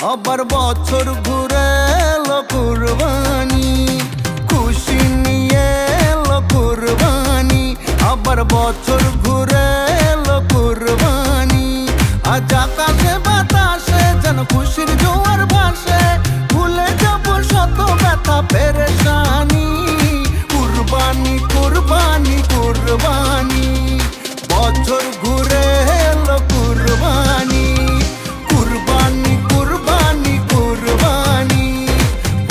আবার বছর ঘুরে এলো কুরবানি, খুশি নিয়ে এলো কুরবানি। আবার বছর ঘুরে এলো কুরবানি। আজ আকাশে বাতাসে যেন খুশির জোয়ার ভাসে, ভুলে যাব শত ব্যথা পেরেশানি। কুরবানি কুরবানি কুরবানি, বছর ঘুরে এলো কুরবানি। কুরবানি কুরবানি কুরবানি,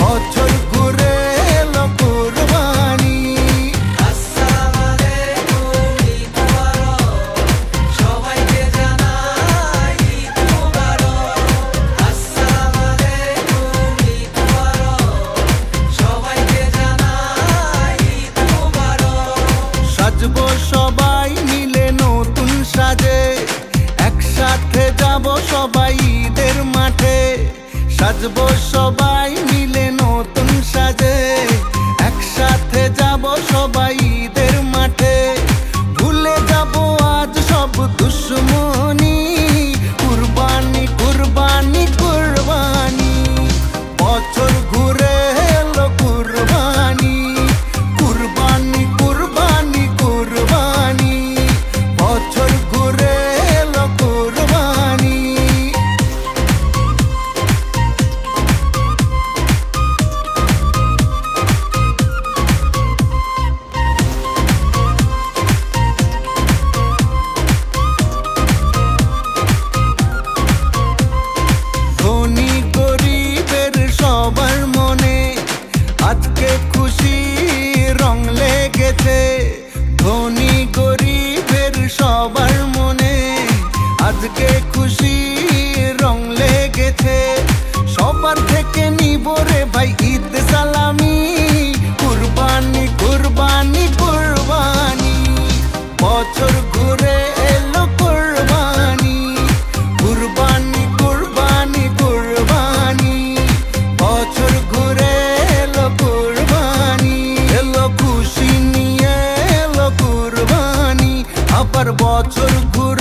বছর ঘুরে এলো কুরবানি। আসসালামু আলাইকুম, ঈদ মুবারক, সবাইকে জানাই ঈদ মুবারক। আসসালামু আলাইকুম, ঈদ মুবারক, সবাইকে জানাই ঈদ মুবারক। সাজবো সবাই মিলে নতুন সাজে, একসাথে যাব সবাই ঈদের মাঠে। সাজবো সবাই মিলে নতুন সাজে, একসাথে যাব সবাই ঈদের মাঠে। ভুলে যাব আজ সব দুশ্মনী, কুরবানি কুরবানি কুরবানি, বছর ঘুরে এলো কুরবানি। কুরবানি কুরবানি কুরবানি, বছর ঘুরে এলো কুরবানি। ধনী গরিবের সবার মনে আজকে খুশি রং লেগেছে। ধনী গরিবের সবার মনে আজকে খুশি রং লেগেছে। সবার থেকে নিব রে ভাই ঈদ সালামি, কুরবানি কুরবানি কুরবানি, বছর ঘুরে এলো কুরবানি। কুরবানি কুরবানি কুরবানি, বছর ঘুরে এলো কুরবানি। এলো খুশি নিয়ে এলো কুরবানি, আবার বছর ঘুরে